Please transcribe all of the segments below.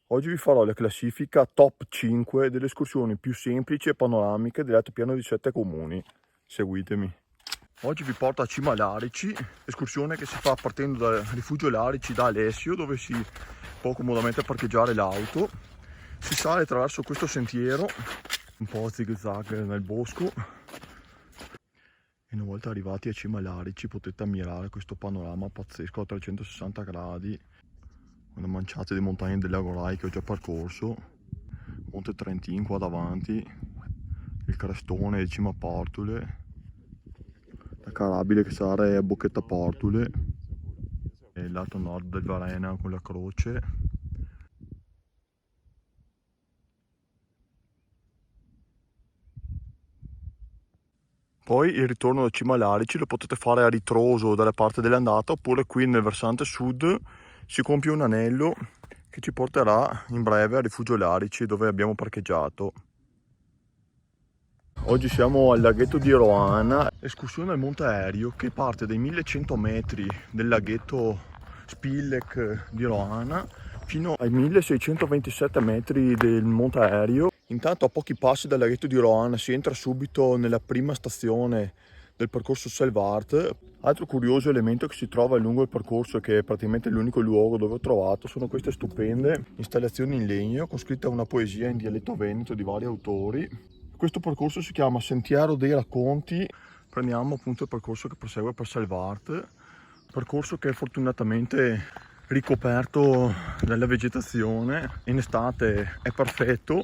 Oggi vi farò la classifica top 5 delle escursioni più semplici e panoramiche dell'altopiano di 7 comuni. Seguitemi. Oggi vi porto a Cima Larici, escursione che si fa partendo dal rifugio Larici da Alessio, dove si può comodamente parcheggiare l'auto. Si sale attraverso questo sentiero, un po' zig-zag nel bosco. E una volta arrivati a Cima Larici potete ammirare questo panorama pazzesco a 360 gradi. Una manciata di montagne del Lago Rai che ho già percorso, Monte Trentin qua davanti, il Crestone di Cima Portule, la Carabile che sarà a Bocchetta Portule, e il lato nord del Varena con la croce. Poi il ritorno da Cima Larici lo potete fare a ritroso dalla parte dell'andata, oppure qui nel versante sud si compie un anello che ci porterà in breve a Rifugio Larici, dove abbiamo parcheggiato. Oggi siamo al laghetto di Roana, escursione al Monte Aereo che parte dai 1100 metri del laghetto Spillec di Roana fino ai 1627 metri del Monte Aereo. Intanto a pochi passi dal laghetto di Roana si entra subito nella prima stazione del percorso Selvart. Altro curioso elemento che si trova lungo il percorso e che è praticamente l'unico luogo dove ho trovato sono queste stupende installazioni in legno con scritta una poesia in dialetto veneto di vari autori. Questo percorso si chiama Sentiero dei Racconti. Prendiamo appunto il percorso che prosegue per Selvart, percorso che è fortunatamente ricoperto dalla vegetazione. In estate è perfetto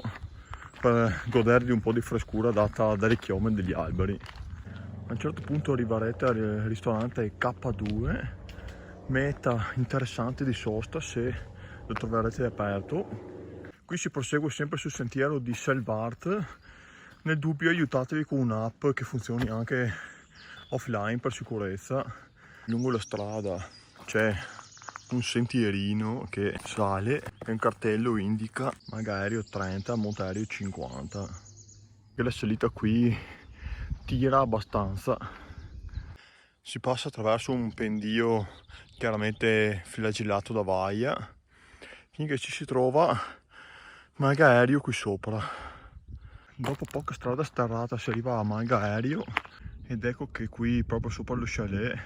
per godervi un po' di frescura data dalle chiome degli alberi. A un certo punto arriverete al ristorante K2, meta interessante di sosta se lo troverete aperto. Qui si prosegue sempre sul sentiero di Selvart. Nel dubbio aiutatevi con un'app che funzioni anche offline per sicurezza. Lungo la strada c'è un sentierino che sale e un cartello indica Maga Aereo 30, Monte Aereo 50. E la salita qui tira abbastanza. Si passa attraverso un pendio chiaramente flagellato da vaia finché ci si trova Maga Aereo qui sopra. Dopo poca strada sterrata si arriva a Maga Aereo ed ecco che qui proprio sopra lo chalet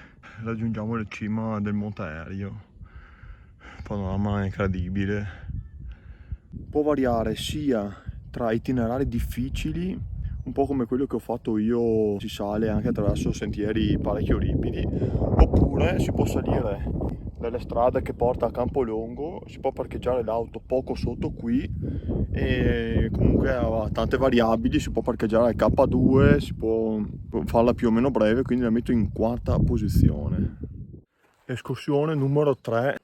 raggiungiamo la cima del Monte Aereo. Panorama incredibile. Può variare sia tra itinerari difficili, un po' come quello che ho fatto io, si sale anche attraverso sentieri parecchio ripidi, oppure si può salire dalle strade che porta a Campolongo, si può parcheggiare l'auto poco sotto qui e comunque ha tante variabili, si può parcheggiare al K2, si può farla più o meno breve, quindi la metto in quarta posizione. Escursione numero 3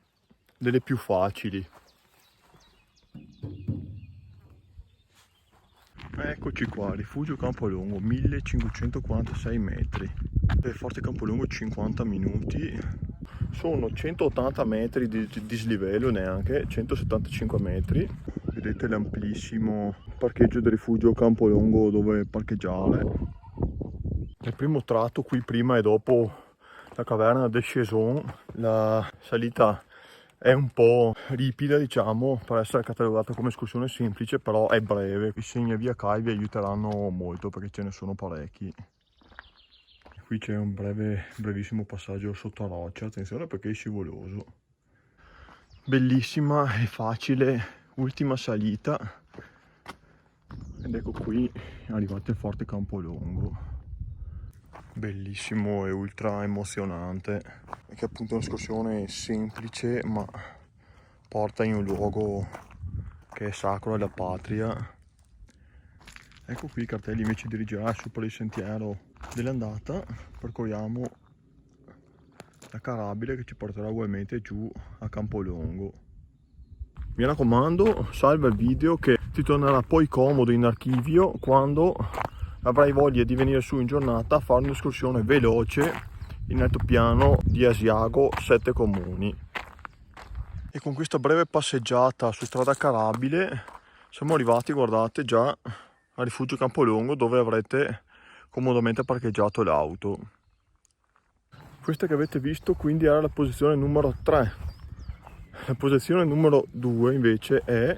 delle più facili. Eccoci qua, rifugio Campolongo, 1546 metri. Per Forte Campolongo 50 minuti. Sono 180 metri di dislivello, neanche 175 metri. Vedete l'amplissimo parcheggio del rifugio Campolongo dove parcheggiare. Nel primo tratto, qui prima e dopo la caverna del Cheson, la salita è un po' ripida, diciamo, per essere catalogata come escursione semplice, però è breve. I segnavia CAI vi aiuteranno molto perché ce ne sono parecchi. Qui c'è un brevissimo passaggio sotto a roccia, attenzione perché è scivoloso. Bellissima e facile ultima salita. Ed ecco qui arrivate al Forte Campolongo. Bellissimo e ultra emozionante, perché appunto è un'escursione semplice ma porta in un luogo che è sacro alla patria. Ecco qui i cartelli invece di dirigere su per il sentiero dell'andata. Percorriamo la Carabile che ci porterà ugualmente giù a Campolongo. Mi raccomando, salva il video che ti tornerà poi comodo in archivio quando avrai voglia di venire su in giornata a fare un'escursione veloce in altopiano di Asiago 7 comuni. E con questa breve passeggiata su strada Carabile siamo arrivati, guardate, già a Rifugio Campolongo, dove avrete comodamente parcheggiato l'auto. Questa che avete visto quindi era la posizione numero 3 La posizione numero 2 invece è...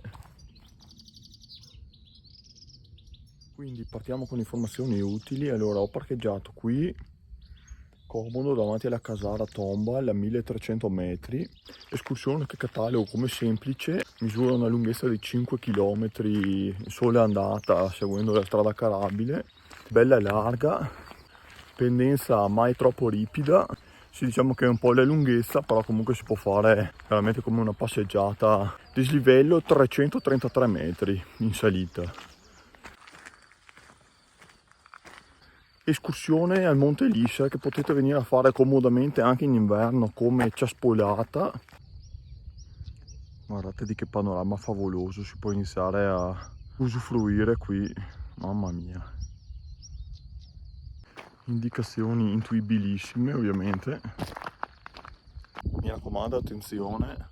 Quindi partiamo con informazioni utili. Allora, ho parcheggiato qui, comodo, davanti alla casara Tombal a 1300 metri. Escursione che catalogo come semplice, misura una lunghezza di 5 km sole andata seguendo la strada carabile. Bella e larga, pendenza mai troppo ripida. Sì, diciamo che è un po' la lunghezza, però comunque si può fare veramente come una passeggiata. Dislivello 333 metri in salita. Escursione al Monte Lissa che potete venire a fare comodamente anche in inverno come ciaspolata. Guardate di che panorama favoloso, si può iniziare a usufruire qui, mamma mia. Indicazioni intuibilissime ovviamente. Mi raccomando, attenzione.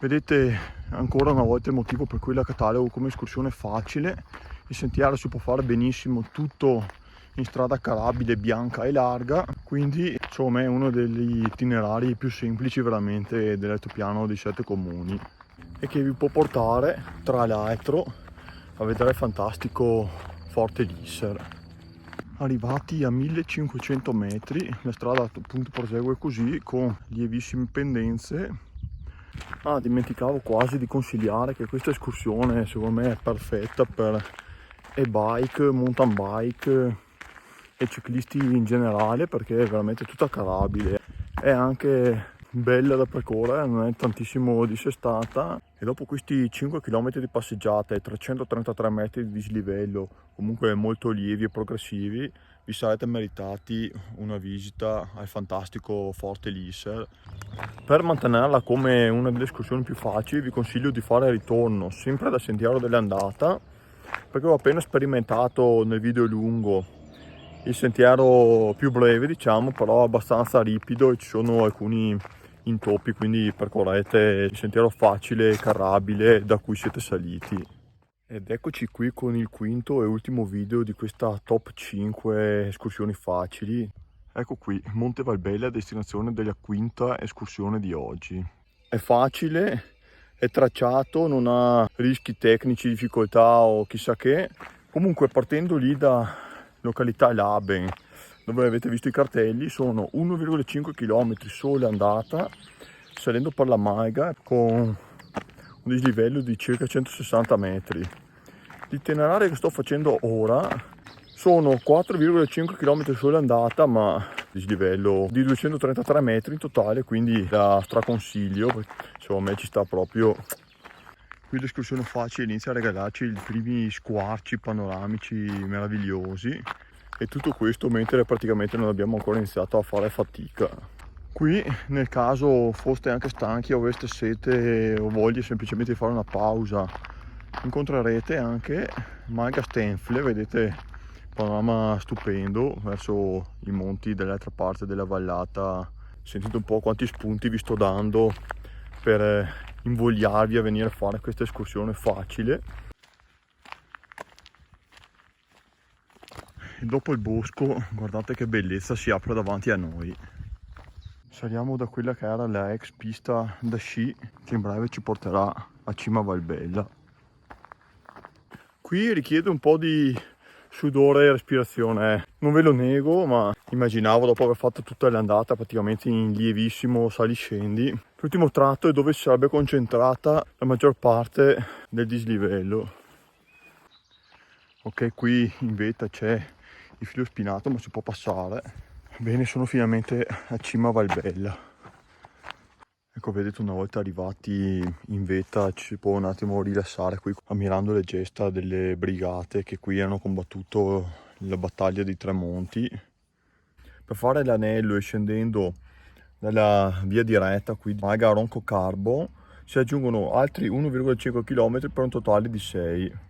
Vedete ancora una volta il motivo per cui la catalogo come escursione facile. Il sentiero si può fare benissimo tutto in strada carabile, bianca e larga, quindi insomma è uno degli itinerari più semplici veramente dell'altopiano dei 7 comuni e che vi può portare tra l'altro a vedere il fantastico Forte Lisser. Arrivati a 1500 metri la strada appunto prosegue così con lievissime pendenze. Dimenticavo quasi di consigliare che questa escursione secondo me è perfetta per e-bike, mountain bike e ciclisti in generale, perché è veramente tutta carabile, è anche bella da percorrere, non è tantissimo dissestata e dopo questi 5 km di passeggiata e 333 metri di dislivello comunque molto lievi e progressivi, vi sarete meritati una visita al fantastico Forte Lisser. Per mantenerla come una delle escursioni più facili vi consiglio di fare il ritorno sempre dal sentiero dell'andata, perché ho appena sperimentato nel video lungo il sentiero più breve, diciamo, però abbastanza ripido e ci sono alcuni intoppi, quindi percorrete il sentiero facile e carrabile da cui siete saliti. Ed eccoci qui con il quinto e ultimo video di questa top 5 escursioni facili. Ecco qui, Monte Valbella, destinazione della quinta escursione di oggi. È facile, è tracciato, non ha rischi tecnici, difficoltà o chissà che. Comunque partendo lì da località Laben, dove avete visto i cartelli, sono 1,5 km sole andata, salendo per la Maiga con un dislivello di circa 160 metri. L'itinerario che sto facendo ora sono 4,5 km sole andata, ma dislivello di 233 metri in totale, quindi la straconsiglio, perché secondo me ci sta proprio. Qui l'escursione facile inizia a regalarci i primi squarci panoramici meravigliosi e tutto questo mentre praticamente non abbiamo ancora iniziato a fare fatica. Qui nel caso foste anche stanchi o aveste sete o voglia semplicemente di fare una pausa, incontrerete anche Maiga Stenfle, vedete panorama stupendo verso i monti dall'altra parte della vallata. Sentite un po' quanti spunti vi sto dando per invogliarvi a venire a fare questa escursione facile. E dopo il bosco guardate che bellezza si apre davanti a noi. Saliamo da quella che era la ex pista da sci che in breve ci porterà a Cima Valbella. Qui richiede un po' di sudore e respirazione, non ve lo nego, ma immaginavo dopo aver fatto tutta l'andata praticamente in lievissimo saliscendi. L'ultimo tratto è dove si sarebbe concentrata la maggior parte del dislivello. Ok, qui in vetta c'è il filo spinato ma si può passare. Bene, sono finalmente a Cima Valbella. Ecco, vedete, una volta arrivati in vetta ci si può un attimo rilassare qui ammirando le gesta delle brigate che qui hanno combattuto la battaglia di Tremonti. Per fare l'anello e scendendo dalla via diretta qui Maiga Ronco Carbo si aggiungono altri 1,5 km per un totale di 6.